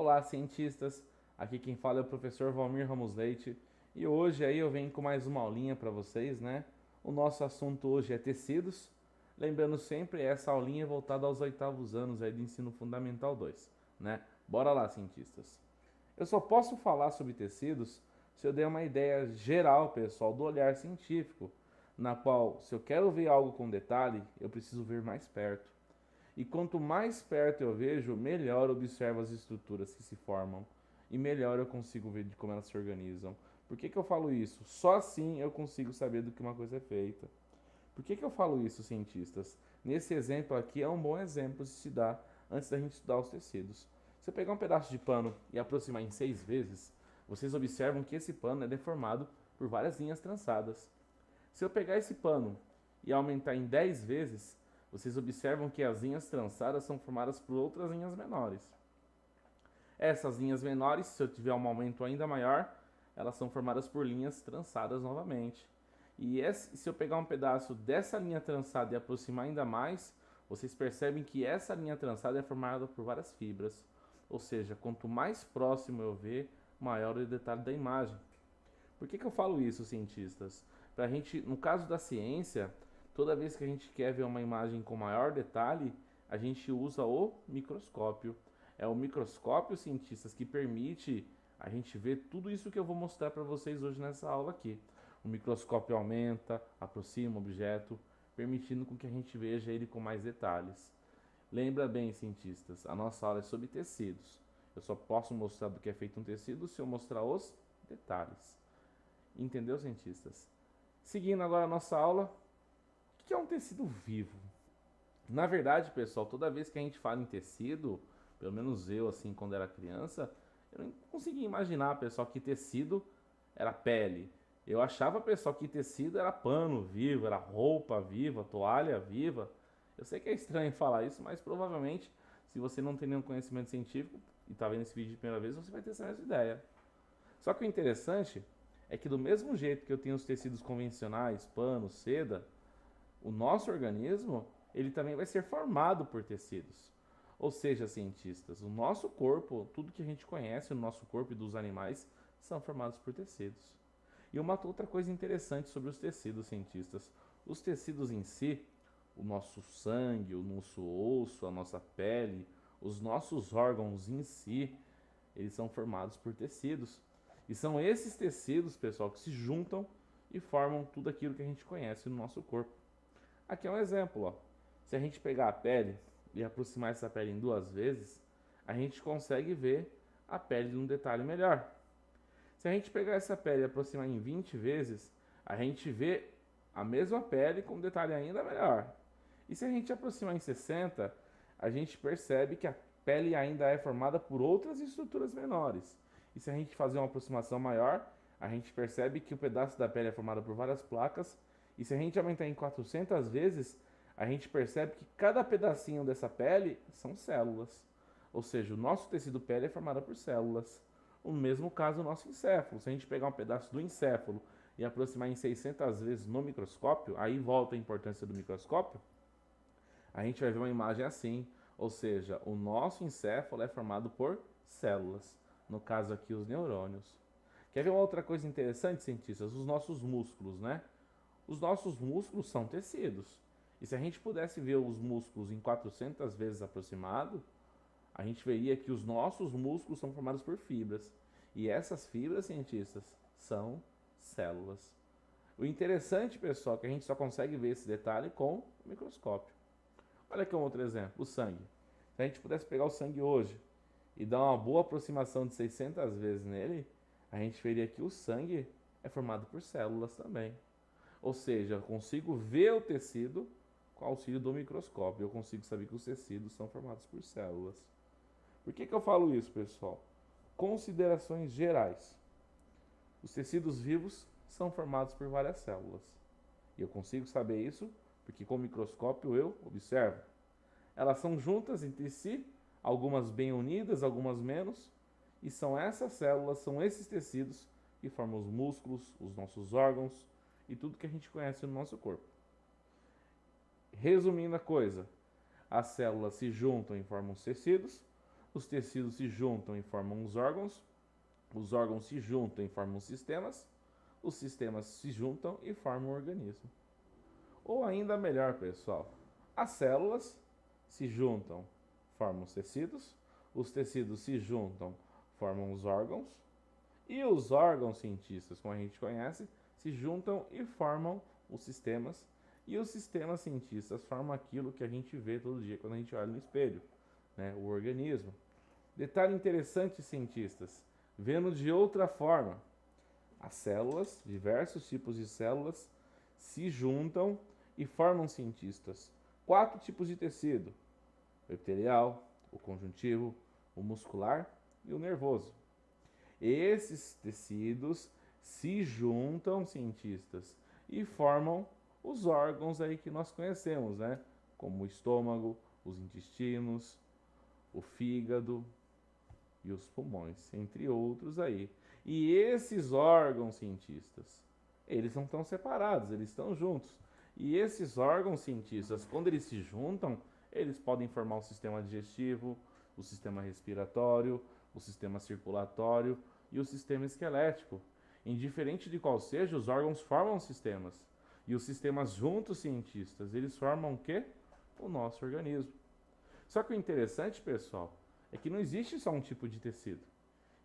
Olá, cientistas! Aqui quem fala é o professor Valmir Ramos Leite e hoje aí eu venho com mais uma aulinha para vocês, né? O nosso assunto hoje é tecidos. Lembrando sempre, essa aulinha é voltada aos oitavos anos aí do ensino fundamental 2, né? Bora lá, cientistas! Eu só posso falar sobre tecidos se eu der uma ideia geral, pessoal, do olhar científico, na qual, se eu quero ver algo com detalhe, eu preciso ver mais perto. E quanto mais perto eu vejo, melhor eu observo as estruturas que se formam e melhor eu consigo ver de como elas se organizam. Por que que eu falo isso? Só assim eu consigo saber do que uma coisa é feita. Por que que eu falo isso, cientistas? Nesse exemplo aqui é um bom exemplo de se dar antes da gente estudar os tecidos. Se eu pegar um pedaço de pano e aproximar em 6 vezes, vocês observam que esse pano é deformado por várias linhas trançadas. Se eu pegar esse pano e aumentar em 10 vezes, vocês observam que as linhas trançadas são formadas por outras linhas menores. Essas linhas menores, se eu tiver um aumento ainda maior, elas são formadas por linhas trançadas novamente. E se eu pegar um pedaço dessa linha trançada e aproximar ainda mais, vocês percebem que essa linha trançada é formada por várias fibras. Ou seja, quanto mais próximo eu ver, maior o detalhe da imagem. Por que que eu falo isso, cientistas? Pra gente, no caso da ciência, toda vez que a gente quer ver uma imagem com maior detalhe, a gente usa o microscópio. É o microscópio, cientistas, que permite a gente ver tudo isso que eu vou mostrar para vocês hoje nessa aula aqui. O microscópio aumenta, aproxima o objeto, permitindo com que a gente veja ele com mais detalhes. Lembra bem, cientistas, a nossa aula é sobre tecidos. Eu só posso mostrar do que é feito um tecido se eu mostrar os detalhes. Entendeu, cientistas? Seguindo agora a nossa aula, o que é um tecido vivo? Na verdade, pessoal, toda vez que a gente fala em tecido, pelo menos eu, assim, quando era criança, eu não conseguia imaginar, pessoal, que tecido era pele. Eu achava, pessoal, que tecido era pano vivo, era roupa viva, toalha viva. Eu sei que é estranho falar isso, mas provavelmente, se você não tem nenhum conhecimento científico e está vendo esse vídeo de primeira vez, você vai ter essa mesma ideia. Só que o interessante é que do mesmo jeito que eu tenho os tecidos convencionais, pano, seda, o nosso organismo, ele também vai ser formado por tecidos. Ou seja, cientistas, o nosso corpo, tudo que a gente conhece no nosso corpo e dos animais, são formados por tecidos. E uma outra coisa interessante sobre os tecidos, cientistas, os tecidos em si, o nosso sangue, o nosso osso, a nossa pele, os nossos órgãos em si, eles são formados por tecidos. E são esses tecidos, pessoal, que se juntam e formam tudo aquilo que a gente conhece no nosso corpo. Aqui é um exemplo, ó. Se a gente pegar a pele e aproximar essa pele em 2 vezes, a gente consegue ver a pele num detalhe melhor. Se a gente pegar essa pele e aproximar em 20 vezes, a gente vê a mesma pele com um detalhe ainda melhor. E se a gente aproximar em 60, a gente percebe que a pele ainda é formada por outras estruturas menores. E se a gente fazer uma aproximação maior, a gente percebe que o pedaço da pele é formado por várias placas. E se a gente aumentar em 400 vezes, a gente percebe que cada pedacinho dessa pele são células. Ou seja, o nosso tecido pele é formado por células. O mesmo caso o nosso encéfalo. Se a gente pegar um pedaço do encéfalo e aproximar em 600 vezes no microscópio, aí volta a importância do microscópio, a gente vai ver uma imagem assim. Ou seja, o nosso encéfalo é formado por células. No caso aqui, os neurônios. Quer ver uma outra coisa interessante, cientistas? Os nossos músculos, né? Os nossos músculos são tecidos. E se a gente pudesse ver os músculos em 400 vezes aproximado, a gente veria que os nossos músculos são formados por fibras. E essas fibras, cientistas, são células. O interessante, pessoal, é que a gente só consegue ver esse detalhe com o microscópio. Olha aqui um outro exemplo, o sangue. Se a gente pudesse pegar o sangue hoje e dar uma boa aproximação de 600 vezes nele, a gente veria que o sangue é formado por células também. Ou seja, eu consigo ver o tecido com o auxílio do microscópio. Eu consigo saber que os tecidos são formados por células. Por que que eu falo isso, pessoal? Considerações gerais. Os tecidos vivos são formados por várias células. E eu consigo saber isso porque com o microscópio eu observo. Elas são juntas entre si, algumas bem unidas, algumas menos, e são essas células, são esses tecidos que formam os músculos, os nossos órgãos e tudo que a gente conhece no nosso corpo. Resumindo a coisa, as células se juntam e formam os tecidos, os tecidos se juntam e formam os órgãos se juntam e formam os sistemas se juntam e formam um organismo. Ou ainda melhor, pessoal, as células se juntam, formam os tecidos se juntam, formam os órgãos, e os órgãos cientistas, como a gente conhece, se juntam e formam os sistemas, e os sistemas cientistas formam aquilo que a gente vê todo dia quando a gente olha no espelho, né? O organismo. Detalhe interessante, cientistas, vendo de outra forma, as células, diversos tipos de células, se juntam e formam cientistas. 4 tipos de tecido: o epitelial, o conjuntivo, o muscular e o nervoso. Esses tecidos se juntam, cientistas, e formam os órgãos aí que nós conhecemos, né? Como o estômago, os intestinos, o fígado e os pulmões, entre outros aí. E esses órgãos cientistas, eles não estão separados, eles estão juntos. E esses órgãos cientistas, quando eles se juntam, eles podem formar o sistema digestivo, o sistema respiratório, o sistema circulatório e o sistema esquelético. Indiferente de qual seja, os órgãos formam sistemas. E os sistemas juntos, cientistas, eles formam o quê? O nosso organismo. Só que o interessante, pessoal, é que não existe só um tipo de tecido.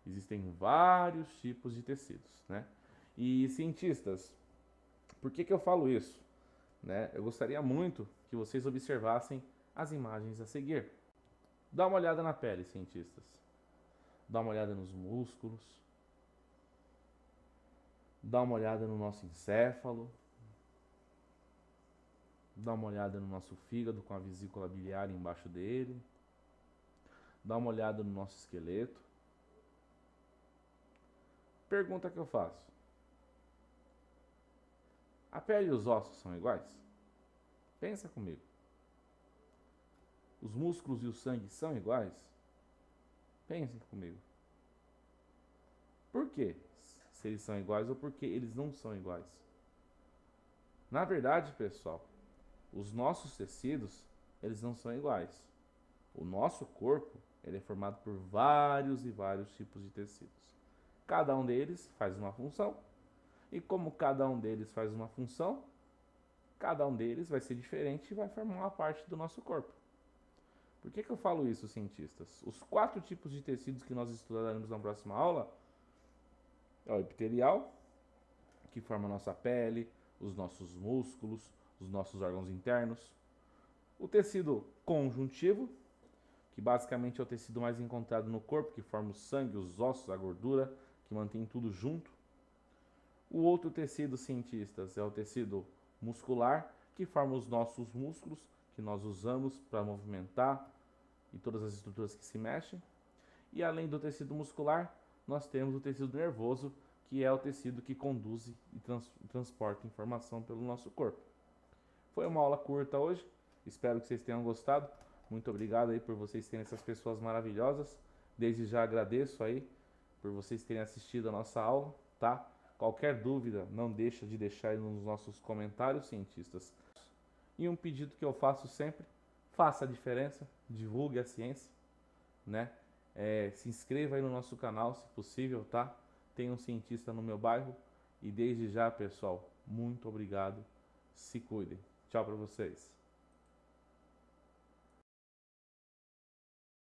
Existem vários tipos de tecidos, né? E cientistas, por que eu falo isso? Né? Eu gostaria muito que vocês observassem as imagens a seguir. Dá uma olhada na pele, cientistas. Dá uma olhada nos músculos. Dá uma olhada no nosso encéfalo. Dá uma olhada no nosso fígado com a vesícula biliar embaixo dele. Dá uma olhada no nosso esqueleto. Pergunta que eu faço: a pele e os ossos são iguais? Pensa comigo. Os músculos e o sangue são iguais? Pensem comigo. Por quê? Se eles são iguais ou por que eles não são iguais? Na verdade, pessoal, os nossos tecidos, eles não são iguais. O nosso corpo, ele é formado por vários e vários tipos de tecidos. Cada um deles faz uma função. E como cada um deles faz uma função, cada um deles vai ser diferente e vai formar uma parte do nosso corpo. Por que eu falo isso, cientistas? Os 4 tipos de tecidos que nós estudaremos na próxima aula é o epitelial, que forma a nossa pele, os nossos músculos, os nossos órgãos internos. O tecido conjuntivo, que basicamente é o tecido mais encontrado no corpo, que forma o sangue, os ossos, a gordura, que mantém tudo junto. O outro tecido, cientistas, é o tecido muscular, que forma os nossos músculos, que nós usamos para movimentar e todas as estruturas que se mexem. E além do tecido muscular, nós temos o tecido nervoso, que é o tecido que conduz e transporta informação pelo nosso corpo. Foi uma aula curta hoje, espero que vocês tenham gostado. Muito obrigado aí por vocês terem essas pessoas maravilhosas. Desde já agradeço aí por vocês terem assistido a nossa aula, tá? Qualquer dúvida, não deixa de deixar aí nos nossos comentários, cientistas. E um pedido que eu faço sempre: faça a diferença, divulgue a ciência, né? Se inscreva aí no nosso canal, se possível, tá? Tem um cientista no meu bairro. E desde já, pessoal, muito obrigado. Se cuidem. Tchau para vocês.